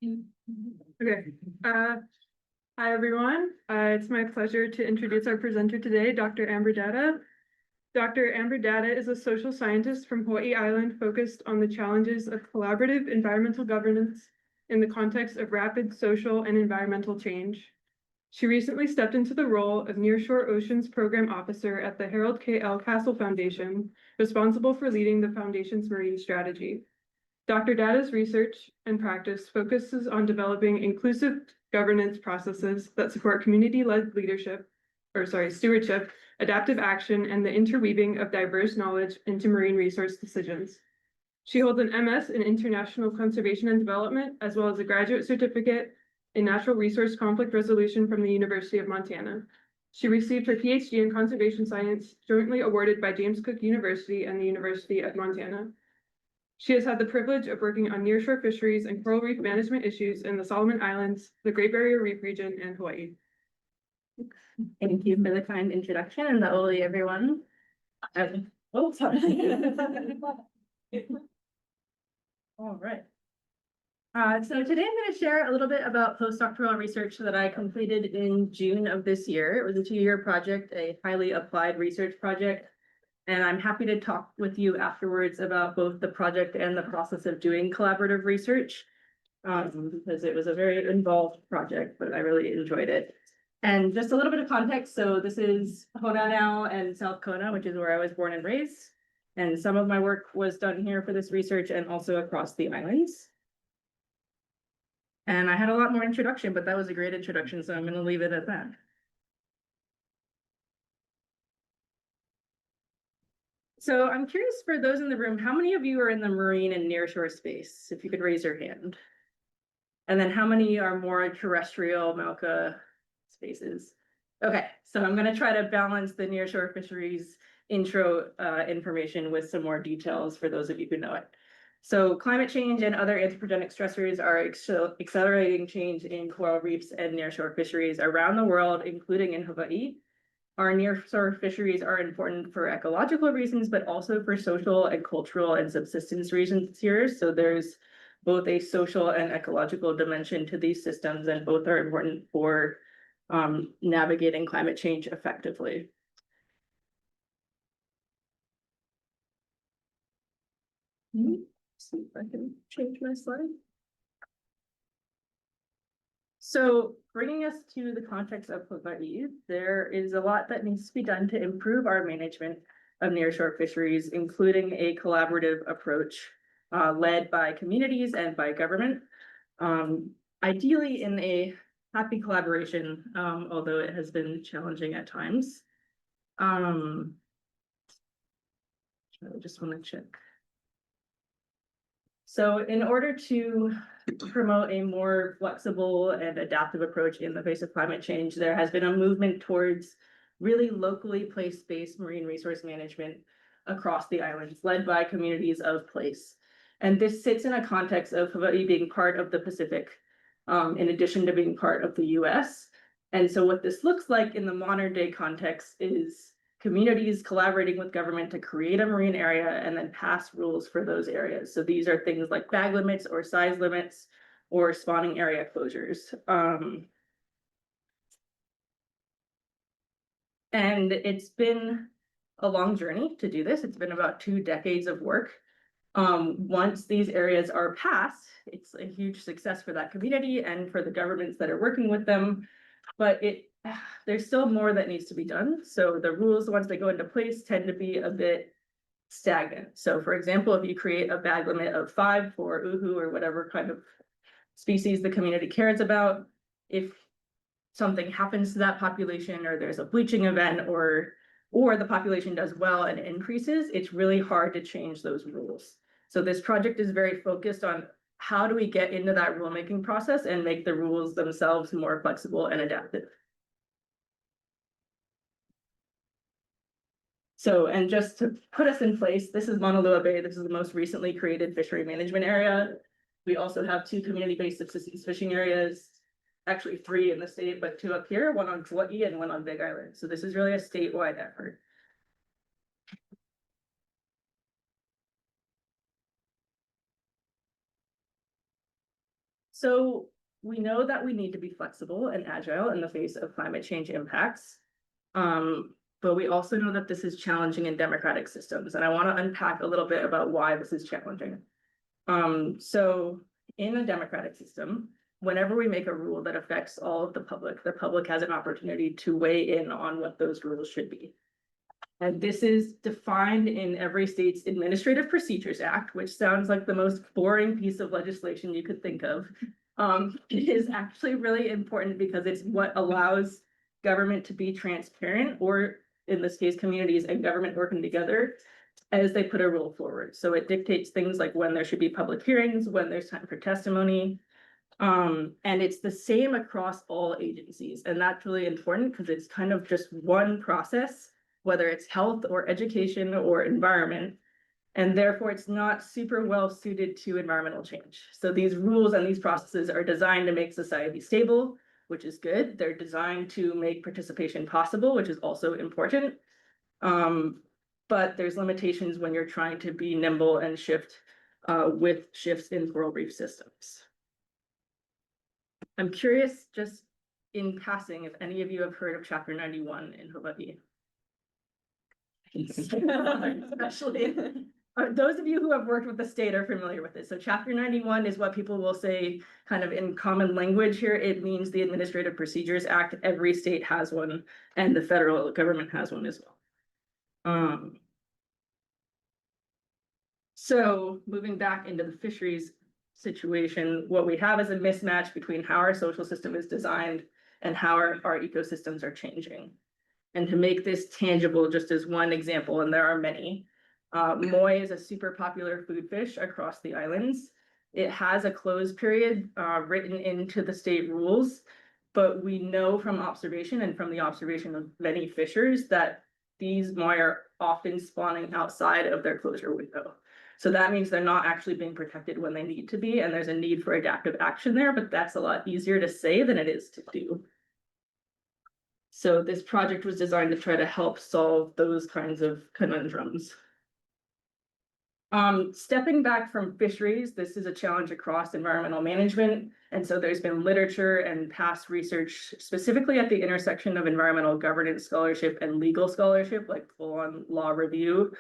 Okay. Hi, everyone. It's my pleasure to introduce our presenter today, Dr. Amber Datta. Dr. Amber Datta is a social scientist from Hawaiʻi Island focused on the challenges of collaborative environmental governance in the context of rapid social and environmental change. She recently stepped into the role of Nearshore Oceans Program Officer at the Harold K. L. Castle Foundation, responsible for leading the foundation's marine strategy. Dr. Datta's research and practice focuses on developing inclusive governance processes that support community-led stewardship, adaptive action, and the interweaving of diverse knowledge into marine resource decisions. She holds an MS in International Conservation and Development, as well as a graduate certificate in Natural Resource Conflict Resolution from the University of Montana. She received her PhD in Conservation Science, jointly awarded by James Cook University and the University of Montana. She has had the privilege of working on nearshore fisheries and coral reef management issues in the Solomon Islands, the Great Barrier Reef region, and Hawaii. Thank you for the kind introduction, and lovely everyone. Oh, sorry. All right. So today I'm going to share a little bit about postdoctoral research that I completed in June of this year. It was a 2-year project, a highly applied research project. And I'm happy to talk with you afterwards about both the project and the process of doing collaborative research, because it was a very involved project, but I really enjoyed it. And just a little bit of context. So this is Kona now and South Kona, which is where I was born and raised. And some of my work was done here for this research and also across the islands. And I had a lot more introduction, but that was a great introduction, so I'm going to leave it at that. So I'm curious, for those in the room, how many of you are in the marine and nearshore space? If you could raise your hand. And then how many are more terrestrial Mauka spaces? Okay, so I'm going to try to balance the nearshore fisheries intro information with some more details for those of you who know it. So climate change and other anthropogenic stressors are accelerating change in coral reefs and nearshore fisheries around the world, including in Hawaii. Our nearshore fisheries are important for ecological reasons, but also for social and cultural and subsistence reasons here. So there's both a social and ecological dimension to these systems, and both are important for navigating climate change effectively. See if I can change my slide. So bringing us to the context of Hawaii, there is a lot that needs to be done to improve our management of nearshore fisheries, including a collaborative approach led by communities and by government, ideally in a happy collaboration, although it has been challenging at times. I just want to check. So in order to promote a more flexible and adaptive approach in the face of climate change, there has been a movement towards really locally place-based marine resource management across the islands, led by communities of place. And this sits in a context of Hawaii being part of the Pacific, in addition to being part of the US. And so what this looks like in the modern day context is communities collaborating with government to create a marine area and then pass rules for those areas. So these are things like bag limits or size limits or spawning area closures. And it's been a long journey to do this. It's been about 2 decades of work. Once these areas are passed, it's a huge success for that community and for the governments that are working with them. But there's still more that needs to be done. So the rules, once they go into place, tend to be a bit stagnant. So for example, if you create a bag limit of 5 for Au Hou or whatever kind of species the community cares about, if something happens to that population or there's a bleaching event or the population does well and increases, it's really hard to change those rules. So this project is very focused on how do we get into that rulemaking process and make the rules themselves more flexible and adaptive. So, and just to put us in place, this is Maunalua Bay. This is the most recently created fishery management area. We also have 2 community-based subsistence fishing areas, actually 3 in the state, but 2 up here, 1 on Hawaii and 1 on Big Island. So this is really a statewide effort. So we know that we need to be flexible and agile in the face of climate change impacts. But we also know that this is challenging in democratic systems, and I want to unpack a little bit about why this is challenging. So in a democratic system, whenever we make a rule that affects all of the public has an opportunity to weigh in on what those rules should be. And this is defined in every state's Administrative Procedures Act, which sounds like the most boring piece of legislation you could think of. It is actually really important because it's what allows government to be transparent, or in this case, communities and government working together as they put a rule forward. So it dictates things like when there should be public hearings, when there's time for testimony. And it's the same across all agencies. And that's really important because it's kind of just one process, whether it's health or education or environment. And therefore, it's not super well suited to environmental change. So these rules and these processes are designed to make society stable, which is good. They're designed to make participation possible, which is also important. But there's limitations when you're trying to be nimble and shift with shifts in coral reef systems. I'm curious, just in passing, if any of you have heard of Chapter 91 in Hawaii. Especially those of you who have worked with the state are familiar with this. So Chapter 91 is what people will say kind of in common language here. It means the Administrative Procedures Act. Every state has one, and the federal government has one as well. So moving back into the fisheries situation, what we have is a mismatch between how our social system is designed and how our ecosystems are changing. And to make this tangible, just as one example, and there are many, moi is a super popular food fish across the islands. It has a close period written into the state rules, but we know from observation and from the observation of many fishers that these moi are often spawning outside of their closure window. So that means they're not actually being protected when they need to be, and there's a need for adaptive action there, but that's a lot easier to say than it is to do. So this project was designed to try to help solve those kinds of conundrums. Stepping back from fisheries, this is a challenge across environmental management. And so there's been literature and past research specifically at the intersection of environmental governance scholarship and legal scholarship, like full-on law review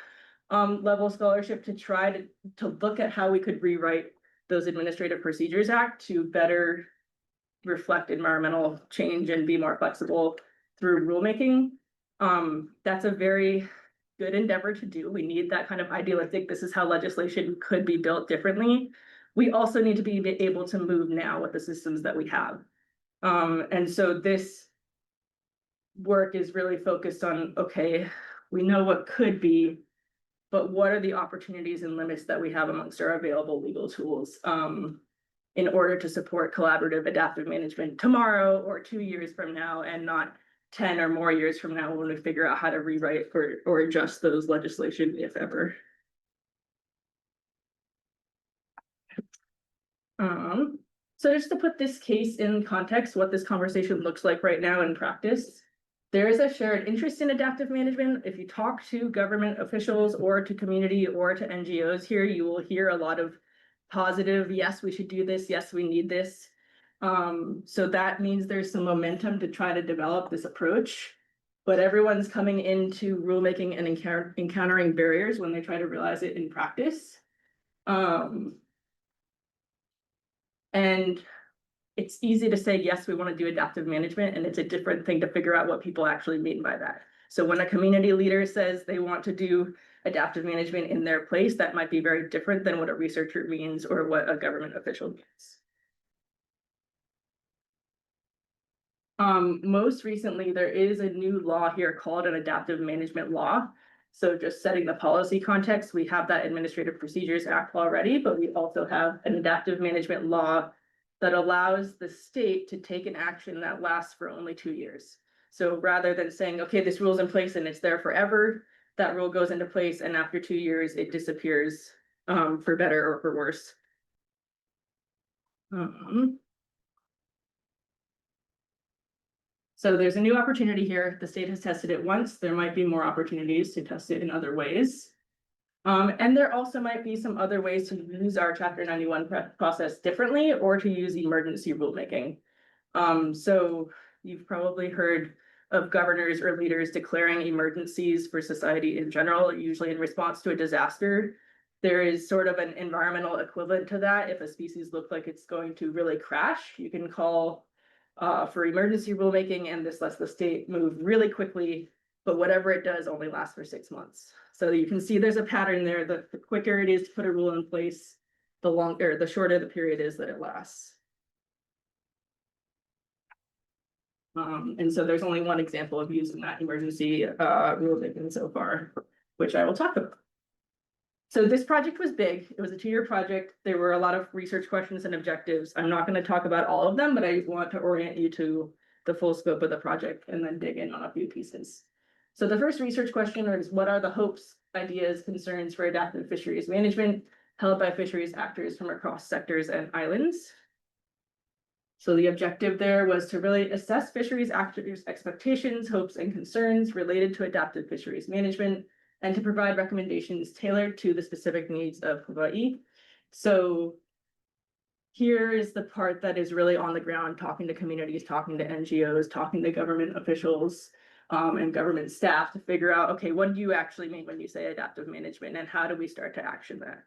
level scholarship, to try to look at how we could rewrite those Administrative Procedures Act to better reflect environmental change and be more flexible through rulemaking. That's a very good endeavor to do. We need that kind of idealistic, this is how legislation could be built differently. We also need to be able to move now with the systems that we have. And so this work is really focused on, okay, we know what could be, but what are the opportunities and limits that we have amongst our available legal tools in order to support collaborative adaptive management tomorrow or 2 years from now, and not 10 or more years from now when we figure out how to rewrite or adjust those legislation, if ever. So just to put this case in context, what this conversation looks like right now in practice, there is a shared interest in adaptive management. If you talk to government officials or to community or to NGOs here, you will hear a lot of positive, yes, we should do this, yes, we need this. So that means there's some momentum to try to develop this approach, but everyone's coming into rulemaking and encountering barriers when they try to realize it in practice. And it's easy to say, yes, we want to do adaptive management, and it's a different thing to figure out what people actually mean by that. So when a community leader says they want to do adaptive management in their place, that might be very different than what a researcher means or what a government official means. Most recently, there is a new law here called an adaptive management law. So just setting the policy context, we have that Administrative Procedures Act already, but we also have an adaptive management law that allows the state to take an action that lasts for only 2 years. So rather than saying, okay, this rule's in place and it's there forever, that rule goes into place and after 2 years, it disappears for better or for worse. So there's a new opportunity here. The state has tested it once. There might be more opportunities to test it in other ways. And there also might be some other ways to use our Chapter 91 process differently or to use emergency rulemaking. So you've probably heard of governors or leaders declaring emergencies for society in general, usually in response to a disaster. There is sort of an environmental equivalent to that. If a species looks like it's going to really crash, you can call for emergency rulemaking, and this lets the state move really quickly, but whatever it does only lasts for 6 months. So you can see there's a pattern there. The quicker it is to put a rule in place, the shorter the period is that it lasts. And so there's only one example of using that emergency rulemaking so far, which I will talk about. So this project was big. It was a 2-year project. There were a lot of research questions and objectives. I'm not going to talk about all of them, but I want to orient you to the full scope of the project and then dig in on a few pieces. So the first research question is, what are the hopes, ideas, concerns for adaptive fisheries management held by fisheries actors from across sectors and islands? So the objective there was to really assess fisheries actors' expectations, hopes, and concerns related to adaptive fisheries management, and to provide recommendations tailored to the specific needs of Hawaii. So here is the part that is really on the ground, talking to communities, talking to NGOs, talking to government officials, and government staff to figure out, okay, what do you actually mean when you say adaptive management, and how do we start to action that?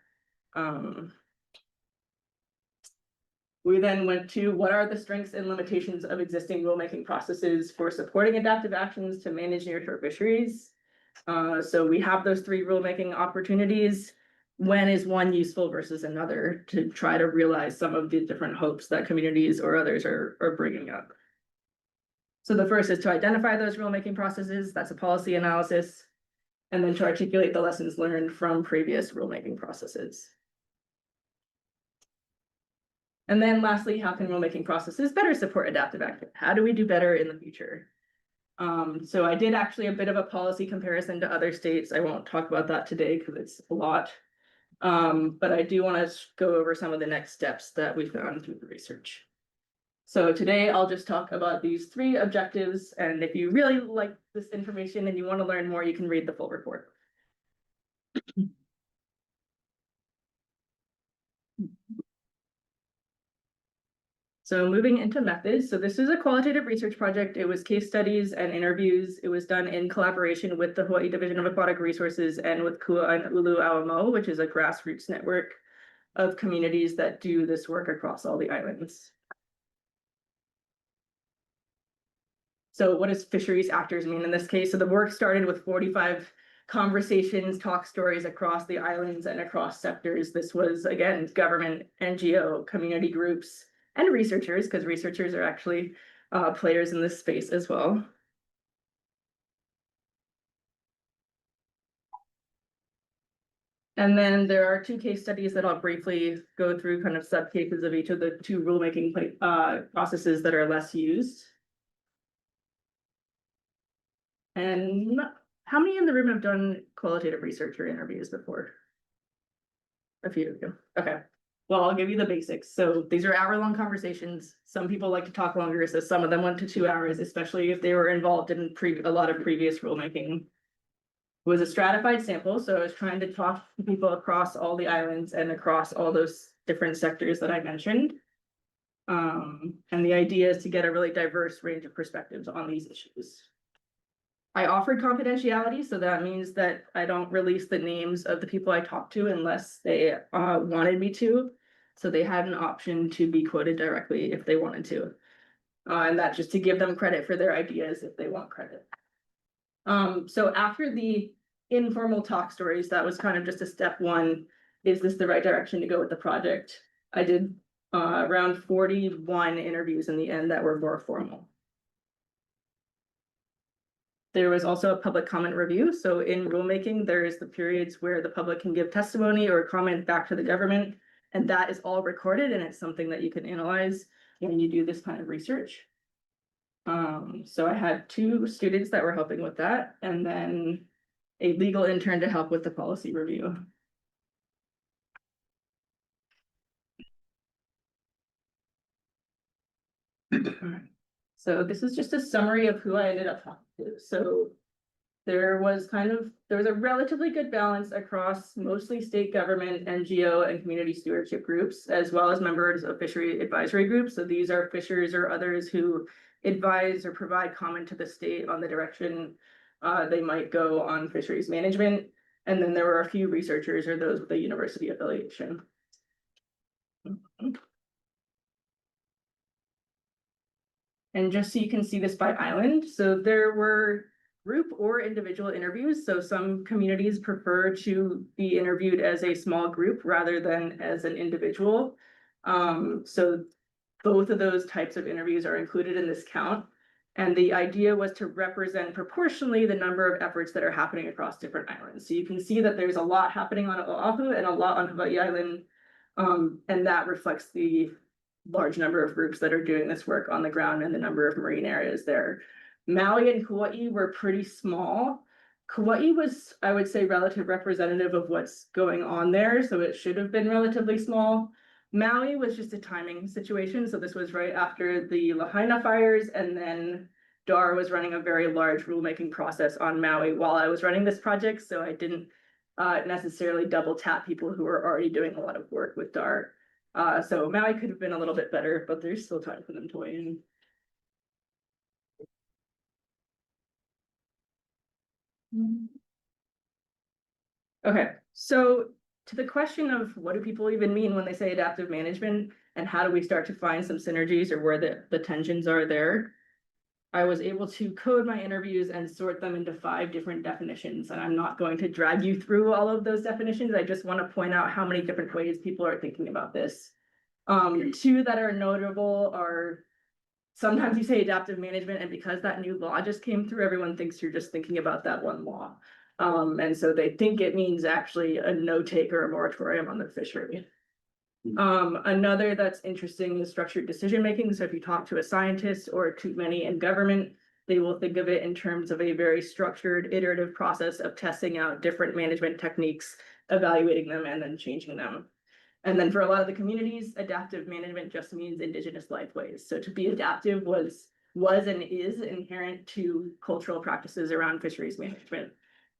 We then went to what are the strengths and limitations of existing rulemaking processes for supporting adaptive actions to manage nearshore fisheries. So we have those 3 rulemaking opportunities. When is one useful versus another to try to realize some of the different hopes that communities or others are bringing up? So the first is to identify those rulemaking processes. That's a policy analysis. And then to articulate the lessons learned from previous rulemaking processes. And then lastly, how can rulemaking processes better support adaptive action? How do we do better in the future? So I did actually a bit of a policy comparison to other states. I won't talk about that today because it's a lot. But I do want to go over some of the next steps that we found through the research. So today I'll just talk about these 3 objectives. And if you really like this information and you want to learn more, you can read the full report. So moving into methods, so this is a qualitative research project. It was case studies and interviews. It was done in collaboration with the Hawaii Division of Aquatic Resources and with Kua and Ulu Awamo, which is a grassroots network of communities that do this work across all the islands. So what does fisheries actors mean in this case? So the work started with 45 conversations, talk stories across the islands and across sectors. This was, again, government, NGO, community groups, and researchers, because researchers are actually players in this space as well. And then there are 2 case studies that I'll briefly go through, kind of sub cases of each of the 2 rulemaking processes that are less used. And how many in the room have done qualitative research or interviews before? A few of you. Okay. Well, I'll give you the basics. So these are hour-long conversations. Some people like to talk longer, so some of them went to 2 hours, especially if they were involved in a lot of previous rulemaking. It was a stratified sample, so I was trying to talk to people across all the islands and across all those different sectors that I mentioned. And the idea is to get a really diverse range of perspectives on these issues. I offered confidentiality, so that means that I don't release the names of the people I talked to unless they wanted me to. So they had an option to be quoted directly if they wanted to. And that's just to give them credit for their ideas if they want credit. So after the informal talk stories, that was kind of just a step 1. Is this the right direction to go with the project? I did around 41 interviews in the end that were more formal. There was also a public comment review. So in rulemaking, there's the periods where the public can give testimony or comment back to the government. And that is all recorded, and it's something that you can analyze when you do this kind of research. So I had 2 students that were helping with that, and then a legal intern to help with the policy review. So this is just a summary of who I ended up talking to. So there was kind of there was a relatively good balance across mostly state government, NGO, and community stewardship groups, as well as members of fishery advisory groups. So these are fishers or others who advise or provide comment to the state on the direction they might go on fisheries management. And then there were a few researchers or those with a university affiliation. And just so you can see this by island, so there were group or individual interviews. So some communities prefer to be interviewed as a small group rather than as an individual. So both of those types of interviews are included in this count. And the idea was to represent proportionally the number of efforts that are happening across different islands. So you can see that there's a lot happening on Au Hou and a lot on Hawaiʻi Island. And that reflects the large number of groups that are doing this work on the ground and the number of marine areas there. Maui and Kauai were pretty small. Kauai was, I would say, relative representative of what's going on there, so it should have been relatively small. Maui was just a timing situation, so this was right after the Lahaina fires, and then DAR was running a very large rulemaking process on Maui while I was running this project, so I didn't necessarily double tap people who were already doing a lot of work with DAR. So Maui could have been a little bit better, but there's still time for them to weigh in. Okay, so to the question of what do people even mean when they say adaptive management, and how do we start to find some synergies or where the tensions are there? I was able to code my interviews and sort them into 5 different definitions, and I'm not going to drag you through all of those definitions. I just want to point out how many different ways people are thinking about this. 2 that are notable are sometimes you say adaptive management, and because that new law just came through, everyone thinks you're just thinking about that one law. And so they think it means actually a no-take or a moratorium on the fishery. Another that's interesting is structured decision making. So if you talk to a scientist or too many in government, they will think of it in terms of a very structured, iterative process of testing out different management techniques, evaluating them, and then changing them. And then for a lot of the communities, adaptive management just means indigenous lifeways. So to be adaptive was and is inherent to cultural practices around fisheries management.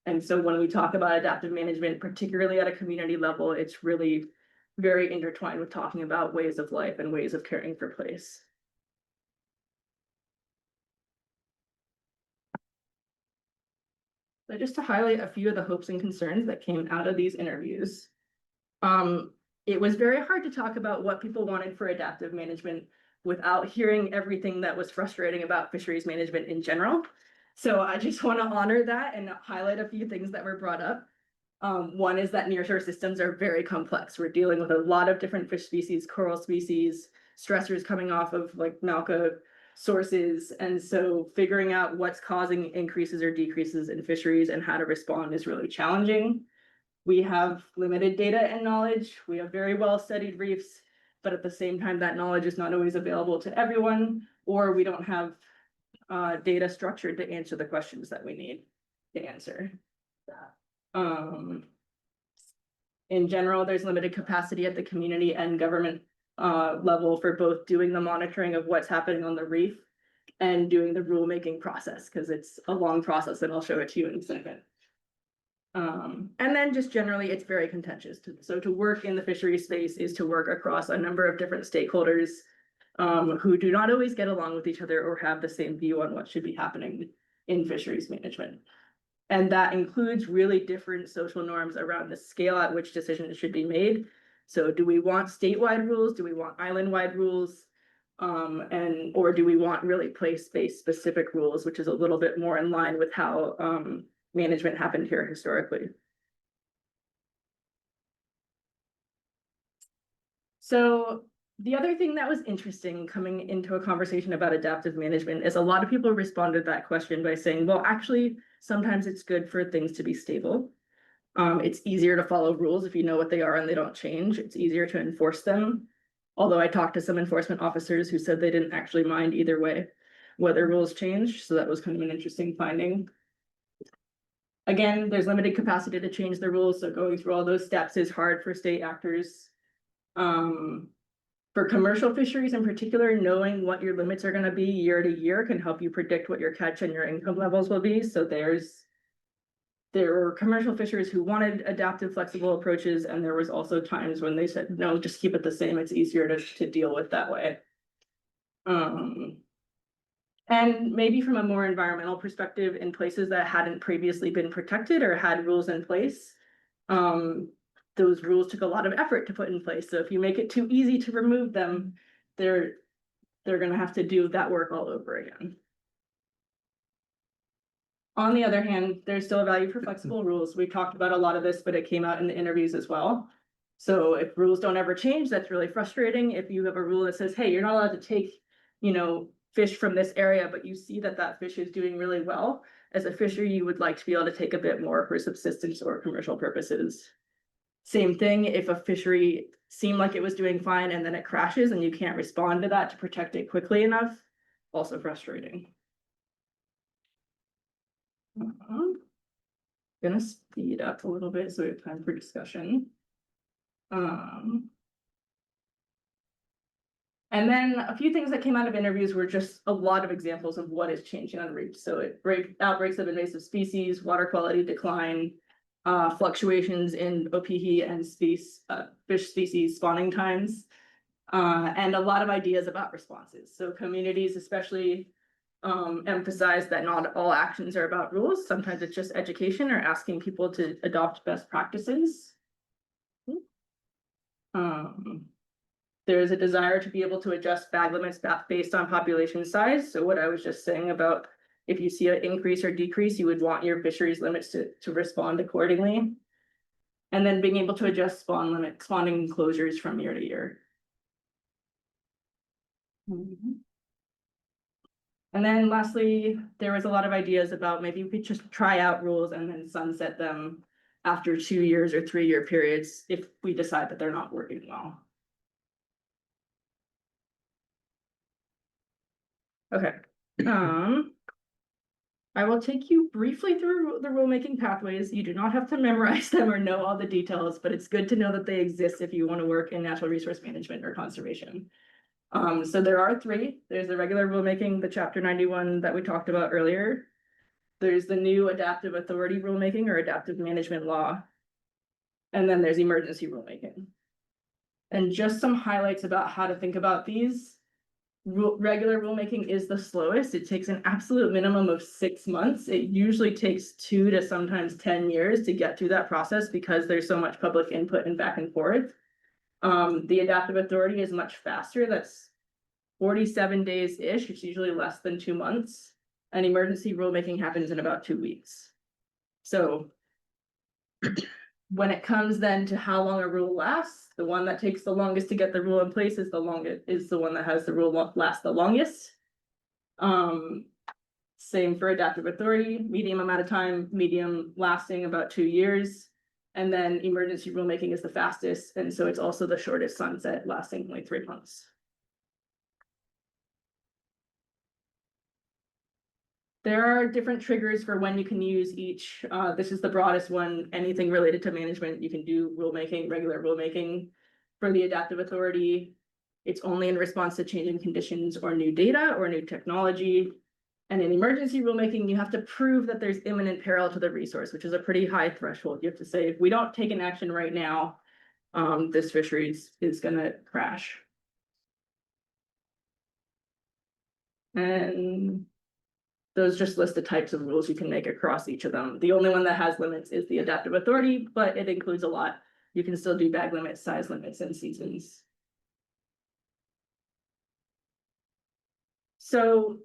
And so when we talk about adaptive management, particularly at a community level, it's really very intertwined with talking about ways of life and ways of caring for place. So just to highlight a few of the hopes and concerns that came out of these interviews. It was very hard to talk about what people wanted for adaptive management without hearing everything that was frustrating about fisheries management in general. So I just want to honor that and highlight a few things that were brought up. One is that nearshore systems are very complex. We're dealing with a lot of different fish species, coral species, stressors coming off of like Malca sources. And so figuring out what's causing increases or decreases in fisheries and how to respond is really challenging. We have limited data and knowledge. We have very well studied reefs, but at the same time, that knowledge is not always available to everyone, or we don't have data structured to answer the questions that we need to answer. In general, there's limited capacity at the community and government level for both doing the monitoring of what's happening on the reef and doing the rulemaking process, because it's a long process, and I'll show it to you in a second. And then just generally, it's very contentious. So to work in the fishery space is to work across a number of different stakeholders who do not always get along with each other or have the same view on what should be happening in fisheries management. And that includes really different social norms around the scale at which decisions should be made. So do we want statewide rules? Do we want island-wide rules? Or do we want really place-based specific rules, which is a little bit more in line with how management happened here historically. So the other thing that was interesting coming into a conversation about adaptive management is a lot of people responded to that question by saying, well, actually, sometimes it's good for things to be stable. It's easier to follow rules if you know what they are and they don't change. It's easier to enforce them. Although I talked to some enforcement officers who said they didn't actually mind either way whether rules change. So that was kind of an interesting finding. Again, there's limited capacity to change the rules, so going through all those steps is hard for state actors. For commercial fisheries in particular, knowing what your limits are going to be year to year can help you predict what your catch and your income levels will be. So there's there were commercial fishers who wanted adaptive, flexible approaches, and there was also times when they said, no, just keep it the same. It's easier to deal with that way. And maybe from a more environmental perspective, in places that hadn't previously been protected or had rules in place, those rules took a lot of effort to put in place. So if you make it too easy to remove them, they're going to have to do that work all over again. On the other hand, there's still a value for flexible rules. We talked about a lot of this, but it came out in the interviews as well. So if rules don't ever change, that's really frustrating. If you have a rule that says, hey, you're not allowed to take, fish from this area, but you see that that fish is doing really well, as a fisher, you would like to be able to take a bit more for subsistence or commercial purposes. Same thing, if a fishery seemed like it was doing fine and then it crashes and you can't respond to that to protect it quickly enough, also frustrating. Gonna speed up a little bit so we have time for discussion. And then a few things that came out of interviews were just a lot of examples of what is changing on reef. So outbreaks of invasive species, water quality decline, fluctuations in OPH and fish species spawning times, and a lot of ideas about responses. So communities especially emphasize that not all actions are about rules. Sometimes it's just education or asking people to adopt best practices. There's a desire to be able to adjust bag limits based on population size. So what I was just saying about if you see an increase or decrease, you would want your fisheries limits to respond accordingly. And then being able to adjust spawning closures from year to year. And then lastly, there was a lot of ideas about maybe we could just try out rules and then sunset them after 2 years or 3-year periods if we decide that they're not working well. Okay. I will take you briefly through the rulemaking pathways. You do not have to memorize them or know all the details, but it's good to know that they exist if you want to work in natural resource management or conservation. So there are 3. There's the regular rulemaking, the Chapter 91 that we talked about earlier. There's the new adaptive authority rulemaking or adaptive management law. And then there's emergency rulemaking. And just some highlights about how to think about these. Regular rulemaking is the slowest. It takes an absolute minimum of 6 months. It usually takes 2 to sometimes 10 years to get through that process because there's so much public input and back and forth. The adaptive authority is much faster. That's 47 days-ish. It's usually less than 2 months. And emergency rulemaking happens in about 2 weeks. So when it comes then to how long a rule lasts, the one that takes the longest to get the rule in place is the one that has the rule last the longest. Same for adaptive authority, medium amount of time, medium lasting about 2 years. And then emergency rulemaking is the fastest, and so it's also the shortest sunset, lasting only 3 months. There are different triggers for when you can use each. This is the broadest one. Anything related to management, you can do rulemaking, regular rulemaking. For the adaptive authority, it's only in response to changing conditions or new data or new technology. And in emergency rulemaking, you have to prove that there's imminent peril to the resource, which is a pretty high threshold. You have to say, if we don't take an action right now, this fisheries is going to crash. And those just list the types of rules you can make across each of them. The only one that has limits is the adaptive authority, but it includes a lot. You can still do bag limits, size limits, and seasons. So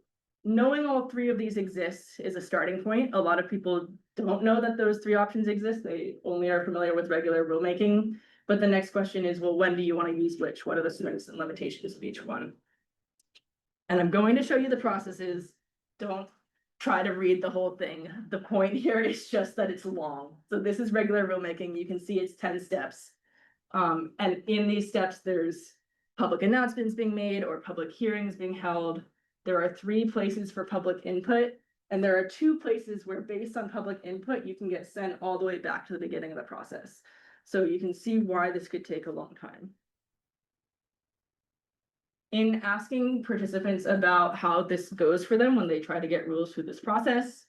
knowing all 3 of these exist is a starting point. A lot of people don't know that those 3 options exist. They only are familiar with regular rulemaking. But the next question is, well, when do you want to use which? What are the strengths and limitations of each one? And I'm going to show you the processes. Don't try to read the whole thing. The point here is just that it's long. So this is regular rulemaking. You can see it's 10 steps. And in these steps, there's public announcements being made or public hearings being held. There are 3 places for public input, and there are 2 places where, based on public input, you can get sent all the way back to the beginning of the process. So you can see why this could take a long time. In asking participants about how this goes for them when they try to get rules through this process,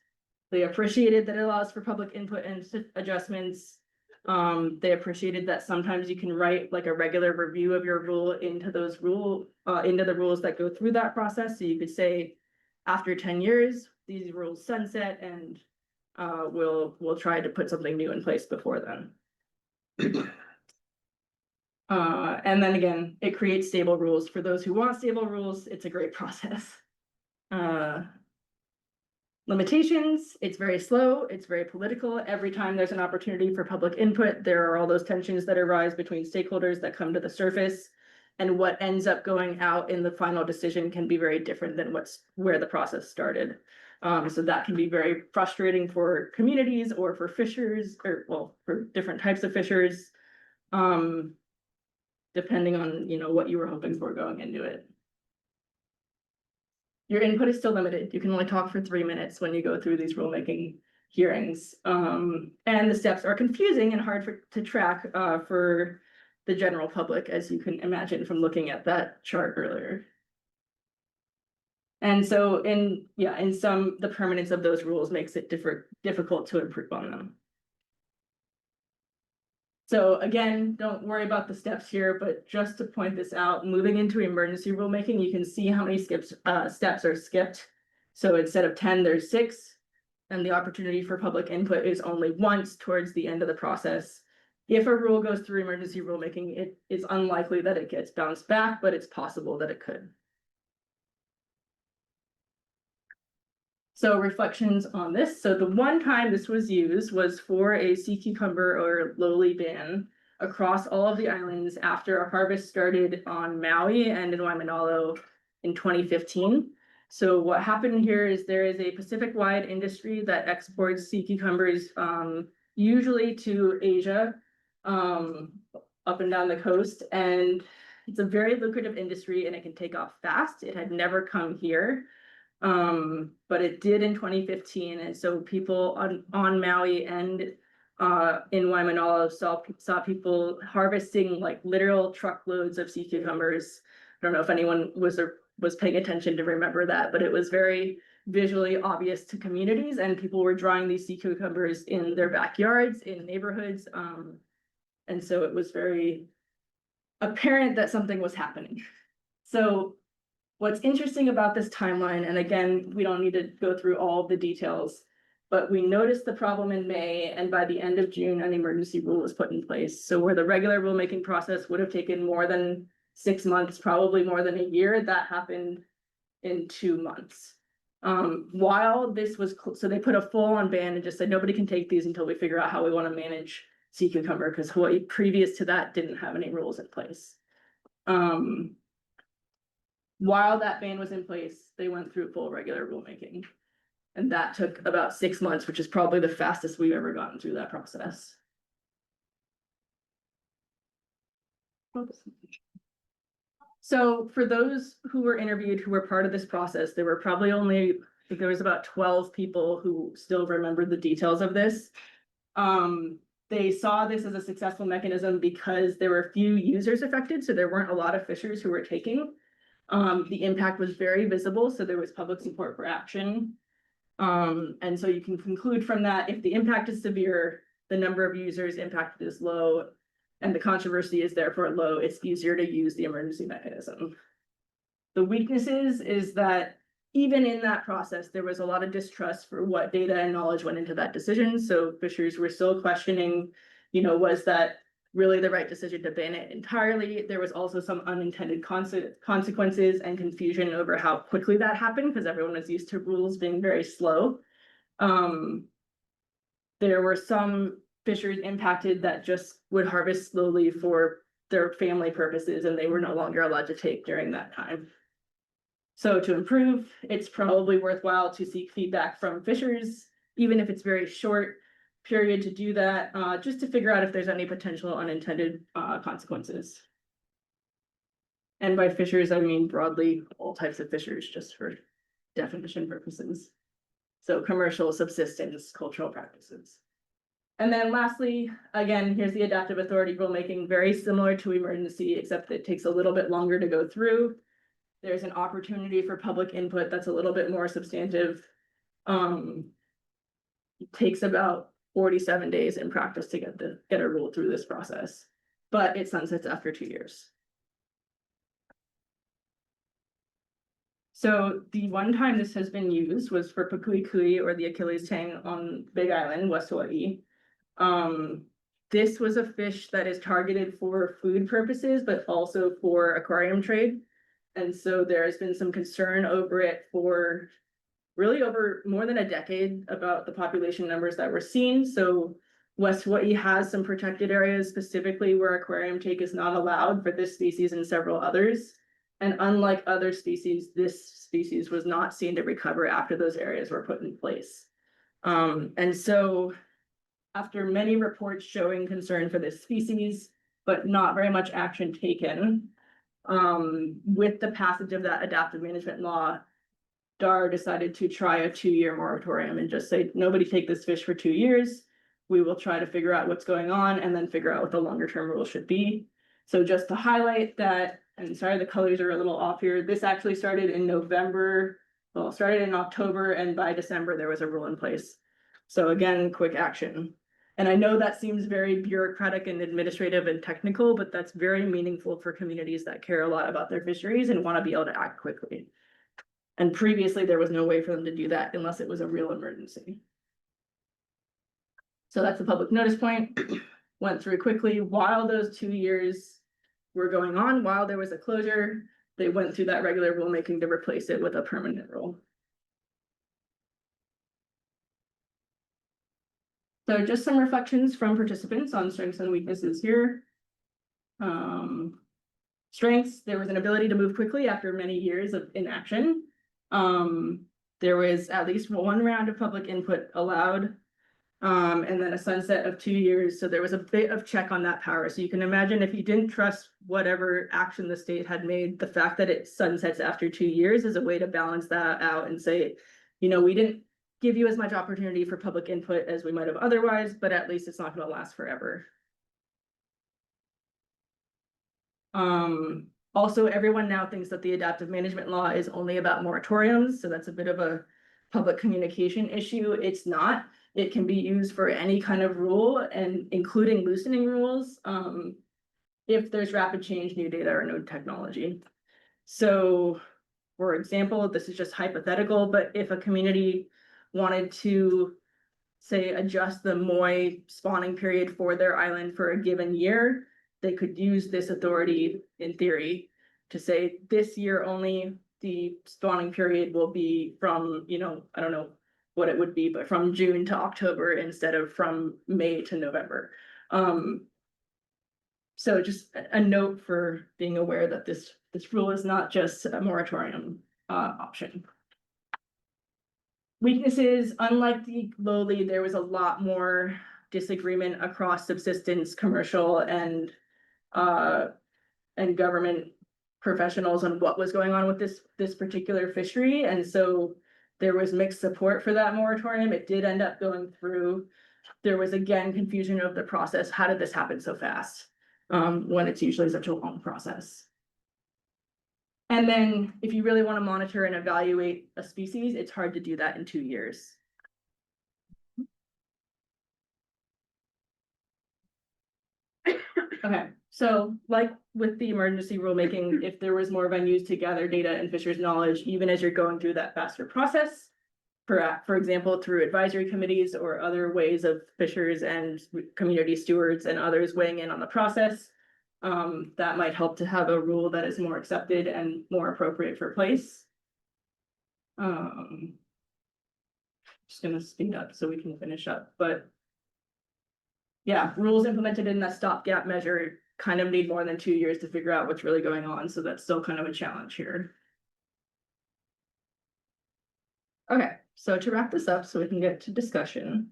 They appreciated that it allows for public input and adjustments. They appreciated that sometimes you can write like a regular review of your rule into those into the rules that go through that process. So you could say, after 10 years, these rules sunset, and we'll try to put something new in place before then. And then again, it creates stable rules. For those who want stable rules, it's a great process. Limitations, it's very slow, it's very political. Every time there's an opportunity for public input, there are all those tensions that arise between stakeholders that come to the surface. And what ends up going out in the final decision can be very different than where the process started. So that can be very frustrating for communities or for fishers, or well, for different types of fishers. Depending on, what you were hoping for going into it. Your input is still limited. You can only talk for 3 minutes when you go through these rulemaking hearings. And the steps are confusing and hard to track for the general public, as you can imagine from looking at that chart earlier. And so in some, the permanence of those rules makes it difficult to improve on them. So again, don't worry about the steps here, but just to point this out, moving into emergency rulemaking, you can see how many steps are skipped. So instead of 10, there's 6, and the opportunity for public input is only once towards the end of the process. If a rule goes through emergency rulemaking, it is unlikely that it gets bounced back, but it's possible that it could. So reflections on this. So the one time this was used was for a sea cucumber or lowly ban across all of the islands after a harvest started on Maui and in Waimanalo in 2015. So what happened here is there is a Pacific-wide industry that exports sea cucumbers, usually to Asia, up and down the coast. And it's a very lucrative industry and it can take off fast. It had never come here. But it did in 2015, and so people on Maui and in Waimanalo saw people harvesting like literal truckloads of sea cucumbers. I don't know if anyone was paying attention to remember that, but it was very visually obvious to communities, and people were drawing these sea cucumbers in their backyards, in neighborhoods, and so it was very apparent that something was happening. So what's interesting about this timeline, and again, we don't need to go through all of the details, but we noticed the problem in May, and by the end of June, an emergency rule was put in place. So where the regular rulemaking process would have taken more than 6 months, probably more than a year, that happened in 2 months. While this was, so they put a full-on ban and just said, nobody can take these until we figure out how we want to manage sea cucumber, because Hawaii previous to that didn't have any rules in place. While that ban was in place, they went through full regular rulemaking. And that took about 6 months, which is probably the fastest we've ever gotten through that process. Oops. So for those who were interviewed who were part of this process, there were probably only, I think there was about 12 people who still remembered the details of this. They saw this as a successful mechanism because there were few users affected, so there weren't a lot of fishers who were taking. The impact was very visible, so there was public support for action. And so you can conclude from that, if the impact is severe, the number of users impacted is low, and the controversy is therefore low, it's easier to use the emergency mechanism. The weaknesses is that even in that process, there was a lot of distrust for what data and knowledge went into that decision. So fishers were still questioning, was that really the right decision to ban it entirely? There was also some unintended consequences and confusion over how quickly that happened, because everyone was used to rules being very slow. There were some fishers impacted that just would harvest slowly for their family purposes, and they were no longer allowed to take during that time. So to improve, it's probably worthwhile to seek feedback from fishers, even if it's very short period to do that, just to figure out if there's any potential unintended consequences. And by fishers, I mean broadly all types of fishers, just for definition purposes. So commercial, subsistence, cultural practices. And then lastly, again, here's the adaptive authority rulemaking, very similar to emergency, except that it takes a little bit longer to go through. There's an opportunity for public input that's a little bit more substantive. It takes about 47 days in practice to get a rule through this process, but it sunsets after 2 years. So the one time this has been used was for Pakui or the Achilles tang on Big Island, West Hawaii. This was a fish that is targeted for food purposes, but also for aquarium trade. And so there has been some concern over it for really over more than a decade about the population numbers that we're seeing. So West Hawaii has some protected areas specifically where aquarium take is not allowed for this species and several others. And unlike other species, this species was not seen to recover after those areas were put in place. And so after many reports showing concern for this species, but not very much action taken, with the passage of that adaptive management law, DAR decided to try a 2-year moratorium and just say, nobody take this fish for 2 years. We will try to figure out what's going on and then figure out what the longer term rule should be. So just to highlight that, and sorry, the colors are a little off here. This actually started in November. Well, it started in October, and by December, there was a rule in place. So again, quick action. And I know that seems very bureaucratic and administrative and technical, but that's very meaningful for communities that care a lot about their fisheries and want to be able to act quickly. And previously, there was no way for them to do that unless it was a real emergency. So that's the public notice point. Went through quickly. While those 2 years were going on, while there was a closure, they went through that regular rulemaking to replace it with a permanent rule. So just some reflections from participants on strengths and weaknesses here. Strengths, there was an ability to move quickly after many years of inaction. There was at least one round of public input allowed, and then a sunset of 2 years. So there was a bit of check on that power. So you can imagine if you didn't trust whatever action the state had made, the fact that it sunsets after 2 years is a way to balance that out and say, you know, we didn't give you as much opportunity for public input as we might have otherwise, but at least it's not going to last forever. Also, everyone now thinks that the adaptive management law is only about moratoriums, so that's a bit of a public communication issue. It's not. It can be used for any kind of rule, and including loosening rules, if there's rapid change, new data, or new technology. So, for example, this is just hypothetical, but if a community wanted to, say, adjust the moi spawning period for their island for a given year, they could use this authority in theory to say this year only the spawning period will be from, you know, I don't know what it would be, but from June to October instead of from May to November. So just a note for being aware that this rule is not just a moratorium option. Weaknesses, unlike the lowly, there was a lot more disagreement across subsistence, commercial, and government professionals on what was going on with this particular fishery. And so there was mixed support for that moratorium. It did end up going through. There was again confusion of the process. How did this happen so fast? When it's usually such a long process. And then if you really want to monitor and evaluate a species, it's hard to do that in 2 years. Okay, so like with the emergency rulemaking, if there was more venues to gather data and fishers' knowledge, even as you're going through that faster process, for example, through advisory committees or other ways of fishers and community stewards and others weighing in on the process, that might help to have a rule that is more accepted and more appropriate for place. Just gonna speed up so we can finish up, but yeah, rules implemented in that stopgap measure kind of need more than 2 years to figure out what's really going on. So that's still kind of a challenge here. Okay, so to wrap this up so we can get to discussion.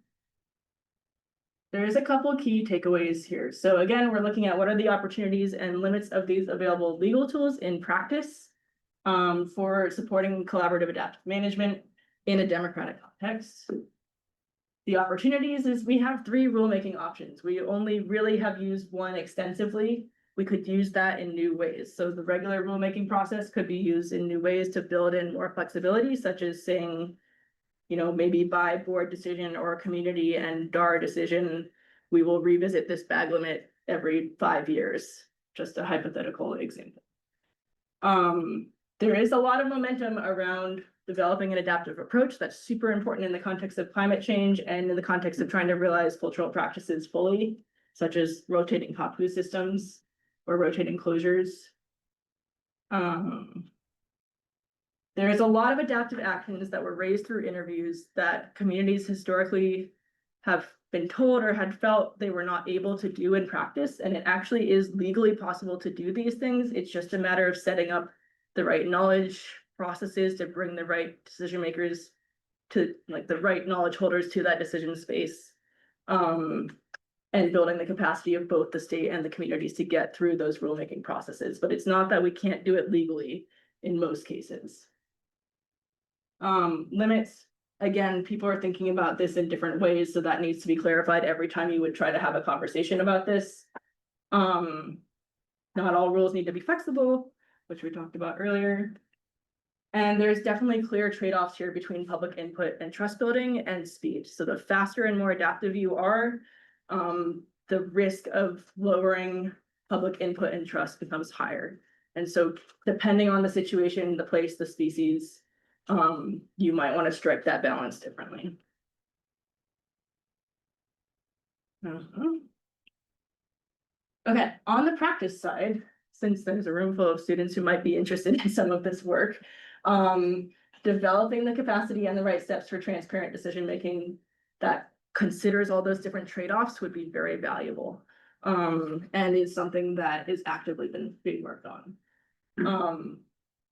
There's a couple key takeaways here. So again, we're looking at what are the opportunities and limits of these available legal tools in practice for supporting collaborative adaptive management in a democratic context. The opportunities is we have 3 rulemaking options. We only really have used one extensively. We could use that in new ways. So the regular rulemaking process could be used in new ways to build in more flexibility, such as saying you know, maybe by board decision or community and DAR decision, we will revisit this bag limit every 5 years, just a hypothetical example. There is a lot of momentum around developing an adaptive approach that's super important in the context of climate change and in the context of trying to realize cultural practices fully, such as rotating Au Hou systems or rotating closures. There is a lot of adaptive actions that were raised through interviews that communities historically have been told or had felt they were not able to do in practice, and it actually is legally possible to do these things. It's just a matter of setting up the right knowledge processes to bring the right decision makers to, like, the right knowledge holders to that decision space, and building the capacity of both the state and the communities to get through those rulemaking processes. But it's not that we can't do it legally in most cases. Limits. Again, people are thinking about this in different ways, so that needs to be clarified every time you would try to have a conversation about this. Not all rules need to be flexible, which we talked about earlier. And there's definitely clear trade-offs here between public input and trust building and speed. So the faster and more adaptive you are, the risk of lowering public input and trust becomes higher. And so depending on the situation, the place, the species, you might want to strike that balance differently. Okay, on the practice side, since there's a room full of students who might be interested in some of this work, developing the capacity and the right steps for transparent decision making that considers all those different trade-offs would be very valuable, and is something that is actively being worked on.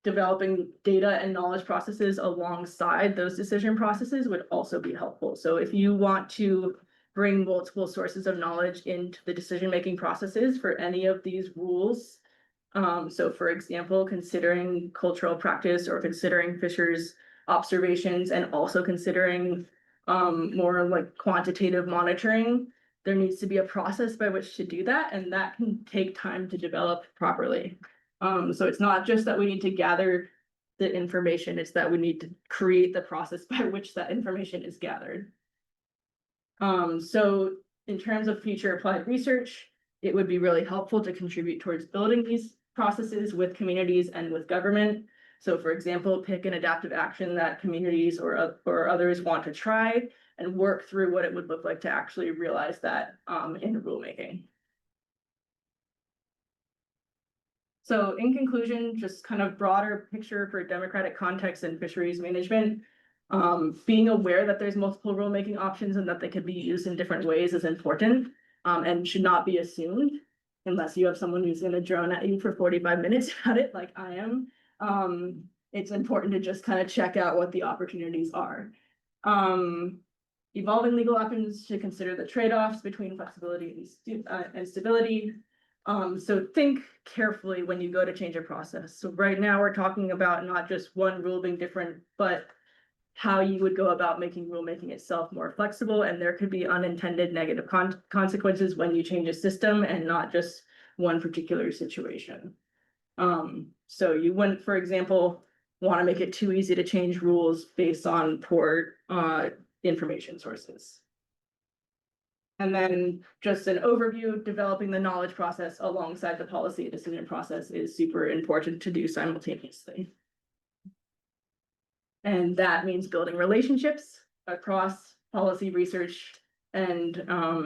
Developing data and knowledge processes alongside those decision processes would also be helpful. So if you want to bring multiple sources of knowledge into the decision-making processes for any of these rules, so for example, considering cultural practice or considering fishers observations and also considering more like quantitative monitoring, there needs to be a process by which to do that, and that can take time to develop properly. So it's not just that we need to gather the information, it's that we need to create the process by which that information is gathered. So in terms of future applied research, it would be really helpful to contribute towards building these processes with communities and with government. So for example, pick an adaptive action that communities or others want to try and work through what it would look like to actually realize that in rulemaking. So in conclusion, just kind of broader picture for democratic context and fisheries management. Being aware that there's multiple rulemaking options and that they can be used in different ways is important, and should not be assumed unless you have someone who's going to drone at you for 45 minutes about it, like I am. It's important to just kind of check out what the opportunities are. Evolving legal options to consider the trade-offs between flexibility and stability. So think carefully when you go to change a process. So right now we're talking about not just one rule being different, but how you would go about making rulemaking itself more flexible, and there could be unintended negative consequences when you change a system and not just one particular situation. So you wouldn't, for example, want to make it too easy to change rules based on poor information sources. And then just an overview, developing the knowledge process alongside the policy decision process is super important to do simultaneously. And that means building relationships across policy research and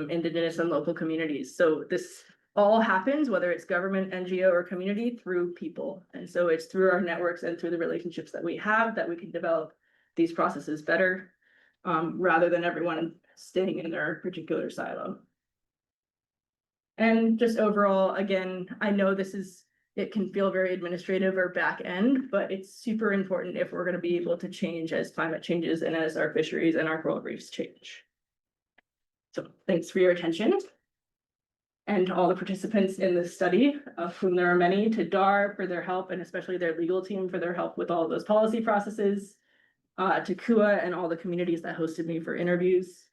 Indigenous and local communities. So this all happens, whether it's government, NGO, or community, through people. And so it's through our networks and through the relationships that we have that we can develop these processes better, rather than everyone staying in their particular silo. And just overall, again, I know it can feel very administrative or back end, but it's super important if we're going to be able to change as climate changes and as our fisheries and our coral reefs change. So thanks for your attention. And to all the participants in this study, of whom there are many, to DAR for their help, and especially their legal team for their help with all of those policy processes, to KUA and all the communities that hosted me for interviews.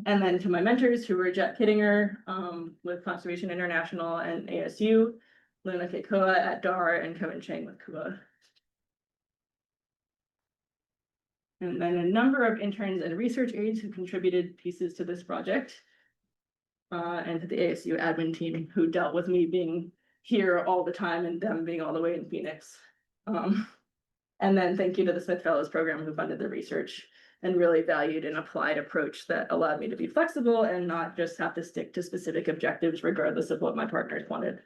And then to my mentors, who were Jet Kittinger with Conservation International and ASU, Luna Kekoa at DAR, and Kevin Chang with KUA. And then a number of interns and research aides who contributed pieces to this project. And to the ASU admin team who dealt with me being here all the time and them being all the way in Phoenix. And then thank you to the Smith Fellows Program who funded the research and really valued an applied approach that allowed me to be flexible and not just have to stick to specific objectives regardless of what my partners wanted.